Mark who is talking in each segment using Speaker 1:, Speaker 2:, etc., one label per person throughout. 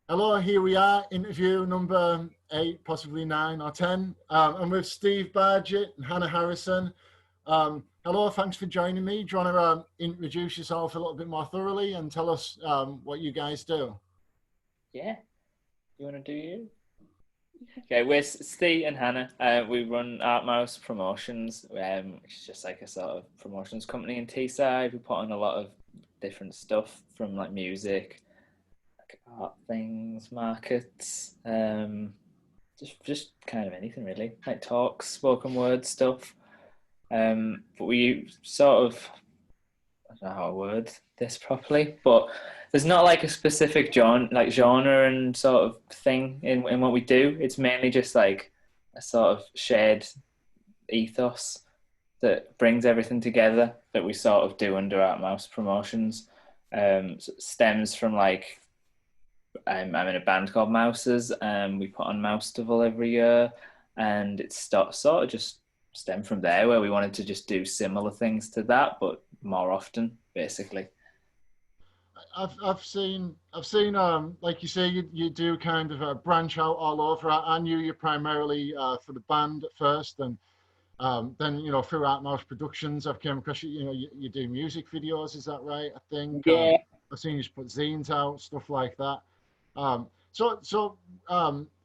Speaker 1: Hello, here we are, interview number 8, possibly 9 or 10. I'm with Steve Bargett and Hannah Harrison. Hello, thanks for joining me. Do you want to introduce yourself a little bit more thoroughly and tell us what you guys do?
Speaker 2: Yeah, you want to do you? Okay, we're Steve and Hannah. We run Art Mouse Promotions, which is just like a sort of promotions company in Teesside. We put on a lot of different stuff from like music, like art things, markets, just kind of anything really, like talks, spoken word stuff. But we sort of I don't know how to word this properly, but there's not like a specific genre and sort of thing in what we do. It's mainly just like a sort of shared ethos that brings everything together that we sort of do under Art Mouse Promotions. Stems from like I'm in a band called Mouses, and we put on Mousestival every year, and it's sort of just stemmed from there where we wanted to just do similar things to that, but more often, basically.
Speaker 1: I've seen like you say you do kind of branch out all over. I knew you primarily for the band at first, and then through Art Mouse Productions I've came across you. You do music videos, is that right? I think
Speaker 2: Yeah.
Speaker 1: I've seen you put zines out, stuff like that. So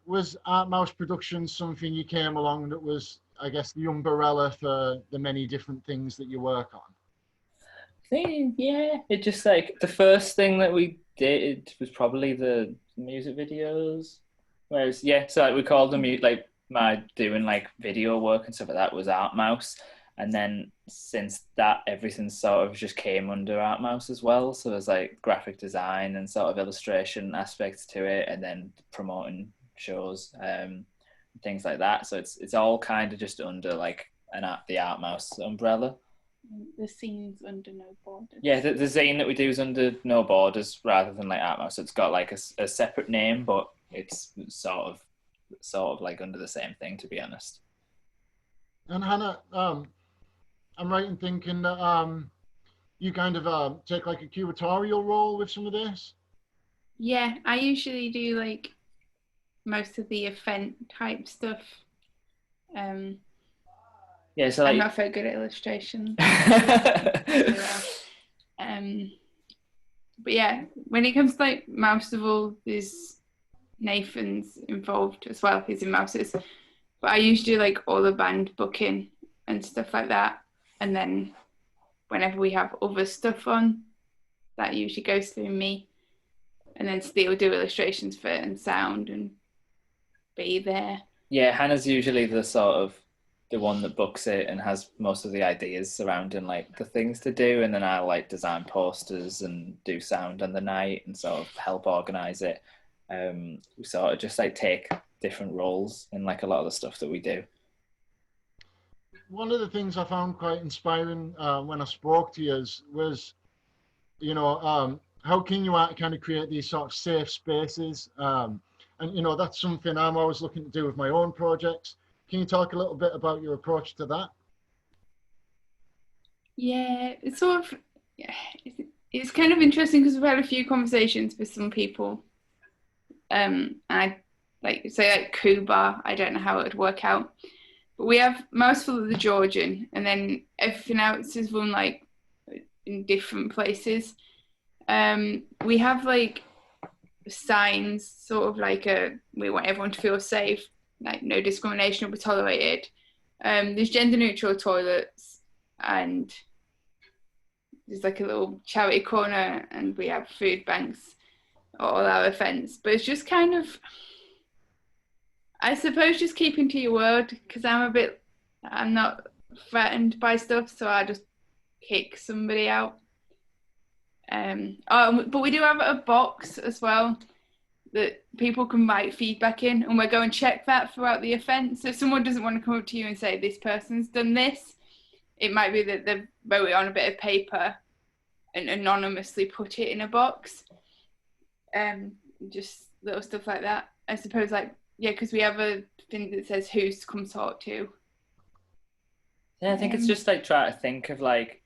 Speaker 1: was Art Mouse Productions something you came along that was, I guess, the umbrella for the many different things that you work on?
Speaker 2: Yeah, it just like the first thing that we did was probably the music videos. Whereas, yeah, so like we called them like my doing like video work and stuff like that was Art Mouse. And then since that, everything sort of just came under Art Mouse as well. So there's like graphic design and sort of illustration aspects to it, and then promoting shows, things like that. So it's all kind of just under like the Art Mouse umbrella.
Speaker 3: The scenes under No Borders.
Speaker 2: Yeah, the zine that we do is under No Borders rather than like Art Mouse. So it's got like a separate name, but it's sort of like under the same thing, to be honest.
Speaker 1: And Hannah, I'm right in thinking that you kind of take like a curatorial role with some of this.
Speaker 3: Yeah, I usually do like most of the event type stuff.
Speaker 2: Yeah, so
Speaker 3: I'm
Speaker 2: like
Speaker 3: not very good at illustrations. But yeah, when it comes to like Mousestival, there's Nathan's involved as well. He's in Mouses, but I usually do like all the band booking and stuff like that. And then whenever we have other stuff on, that usually goes through me. And then Steve will do illustrations for it and sound and be there.
Speaker 2: Yeah, Hannah's usually the one that books it and has most of the ideas surrounding like the things to do, and then I like design posters and do sound on the night and sort of help organize it. We sort of just like take different roles in like a lot of the stuff that we do.
Speaker 1: One of the things I found quite inspiring when I spoke to you was, how can you kind of create these sort of safe spaces? And that's something I'm always looking to do with my own projects. Can you talk a little bit about your approach to that?
Speaker 3: Yeah, it's sort of, yeah, it's kind of interesting because we've had a few conversations with some people. And I like say like Cuba, I don't know how it would work out. But we have Mouseful of the Georgian, and then everything else is run like in different places. We have like signs, sort of like we want everyone to feel safe, like no discrimination will be tolerated. There's gender neutral toilets, and there's like a little charity corner, and we have food banks at all our events. But it's just kind of, I suppose, just keeping to your word, because I'm not threatened by stuff, so I just kick somebody out. But we do have a box as well that people can write feedback in, and we're going to check that throughout the event. So if someone doesn't want to come up to you and say this person's done this, it might be that they've wrote it on a bit of paper and anonymously put it in a box. Just little stuff like that. I suppose, like, yeah, because we have a thing that says who's to come talk to.
Speaker 2: Yeah, I think it's just like try to think of like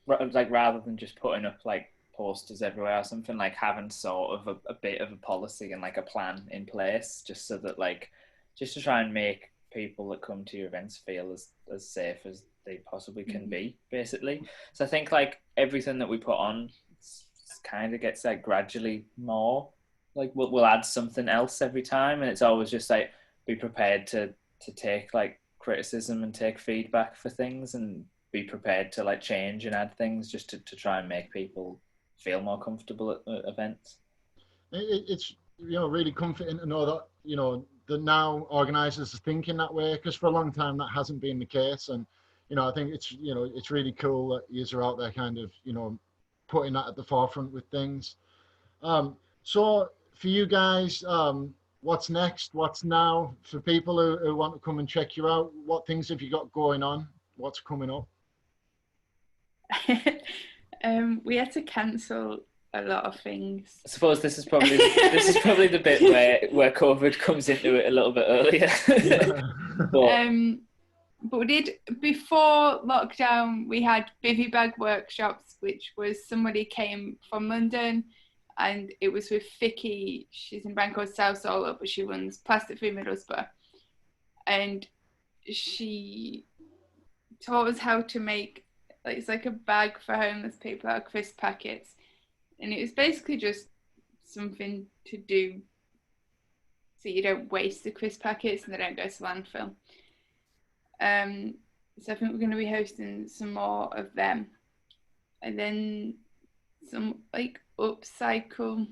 Speaker 2: rather than just putting up like posters everywhere or something, like having sort of a bit of a policy and like a plan in place, just so that like, just to try and make people that come to your events feel as safe as they possibly can be, basically. So I think like everything that we put on kind of gets like gradually more like we'll add something else every time, and it's always just like be prepared to take like criticism and take feedback for things, and be prepared to like change and add things just to try and make people feel more comfortable at events.
Speaker 1: It's really comforting to know that that now organisers are thinking that way, because for a long time that hasn't been the case. And I think it's really cool that you are out there kind of putting that at the forefront with things. So for you guys, what's next? What's now for people who want to come and check you out? What things have you got going on? What's coming up?
Speaker 3: We had to cancel a lot of things.
Speaker 2: I suppose this is probably the bit where COVID comes into it a little bit earlier.
Speaker 3: But we did, before lockdown, we had Bivy Bag workshops, which was somebody came from London, and it was with Vicky. She's in Branco South Solo, but she runs Plastic Free Middlesbrough, and she taught us how to make it's like a bag for homeless people out of crisp packets, and it was basically just something to do so you don't waste the crisp packets and they don't go to landfill. So I think we're going to be hosting some more of them, and then some like upcycle,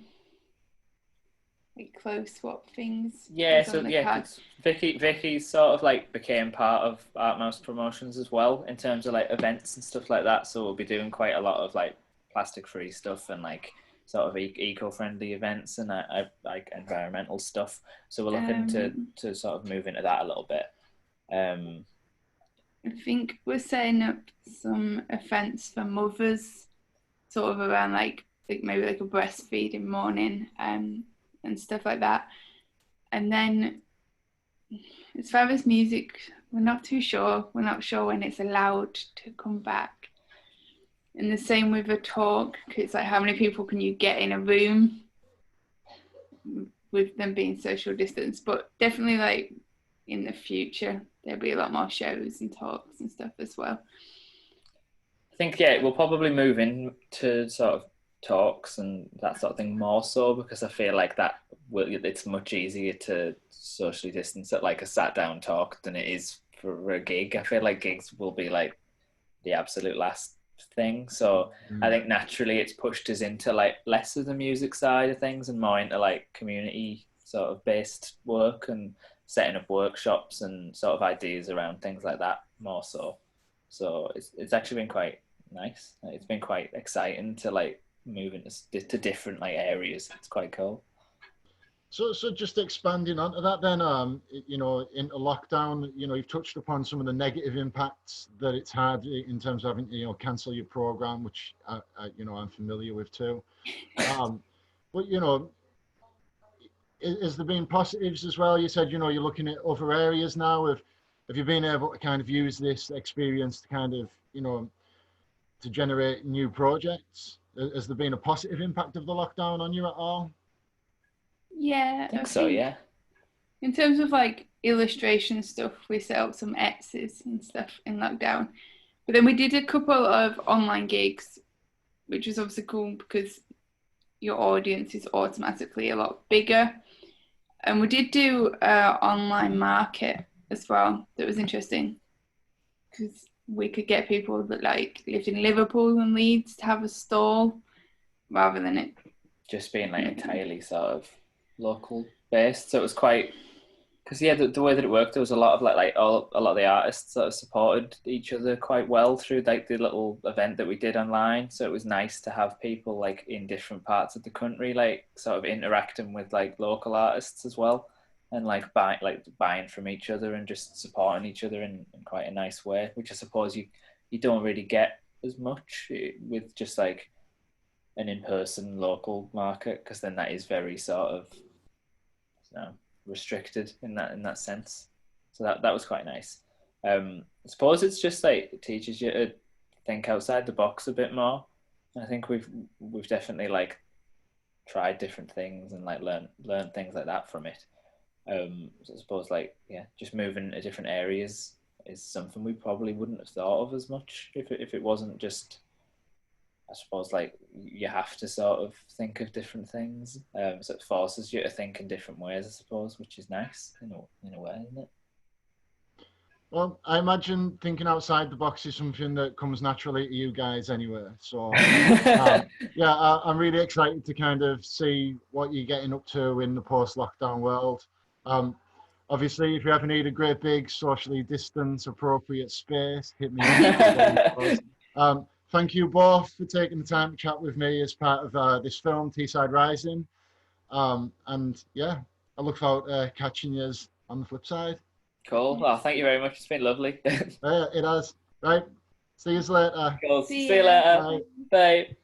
Speaker 3: like clothes swap things.
Speaker 2: Yeah, so yeah, Vicky sort of like became part of Art Mouse Promotions as well in terms of like events and stuff like that. So we'll be doing quite a lot of like plastic free stuff and like sort of eco-friendly events and like environmental stuff. So we're looking to sort of move into that a little bit.
Speaker 3: I think we're setting up some events for mothers, sort of around like maybe like a breastfeeding morning and stuff like that. And then as far as music, we're not too sure. We're not sure when it's allowed to come back. And the same with a talk, because it's like how many people can you get in a room with them being social distance. But definitely like in the future, there'll be a lot more shows and talks and stuff as well.
Speaker 2: I think, yeah, we'll probably move into sort of talks and that sort of thing more so, because I feel like it's much easier to socially distance at like a sat down talk than it is for a gig. I feel like gigs will be like the absolute last thing. So I think naturally it's pushed us into like less of the music side of things and more into like community sort of based work and setting up workshops and sort of ideas around things like that more so. So it's actually been quite nice. It's been quite exciting to like move into different like areas. It's quite cool.
Speaker 1: So just expanding onto that then, into lockdown, you've touched upon some of the negative impacts that it's had in terms of having to, cancel your program, which I'm familiar with too. But has there been positives as well? You said, you're looking at other areas now. Have you been able to kind of use this experience to kind of, to generate new projects? Has there been a positive impact of the lockdown on you at all?
Speaker 3: Yeah,
Speaker 2: I think so, yeah.
Speaker 3: In terms of like illustration stuff, we set up some Etsy's and stuff in lockdown. But then we did a couple of online gigs, which was obviously cool because your audience is automatically a lot bigger. And we did do an online market as well. That was interesting because we could get people that like lived in Liverpool and Leeds to have a stall rather than it
Speaker 2: just being like entirely sort of local based. So it was quite, because yeah, the way that it worked, there was a lot of a lot of the artists that supported each other quite well through like the little event that we did online. So it was nice to have people like in different parts of the country like sort of interacting with like local artists as well, and like buying from each other and just supporting each other in quite a nice way, which I suppose you don't really get as much with just like an in-person local market, because then that is very sort of restricted in that sense. So that was quite nice. I suppose it's just like it teaches you to think outside the box a bit more, I think we've definitely like tried different things and like learn things like that from it. So I suppose like just moving to different areas is something we probably wouldn't have thought of as much if it wasn't just, I suppose, like you have to sort of think of different things. So it forces you to think in different ways, I suppose, which is nice in a way, isn't it?
Speaker 1: Well, I imagine thinking outside the box is something that comes naturally to you guys anyway. So, yeah, I'm really excited to kind of see what you're getting up to in the post-lockdown world. Obviously, if you ever need a great big socially distant appropriate space, hit me up. Thank you both for taking the time to chat with me as part of this film, Teesside Rising. And yeah, I look forward to catching you on the flip side.
Speaker 2: Cool. Well, thank you very much. It's been lovely.
Speaker 1: It has. Right. See you later.
Speaker 2: Cool.
Speaker 3: See
Speaker 2: See you
Speaker 3: ya.
Speaker 2: later. Bye.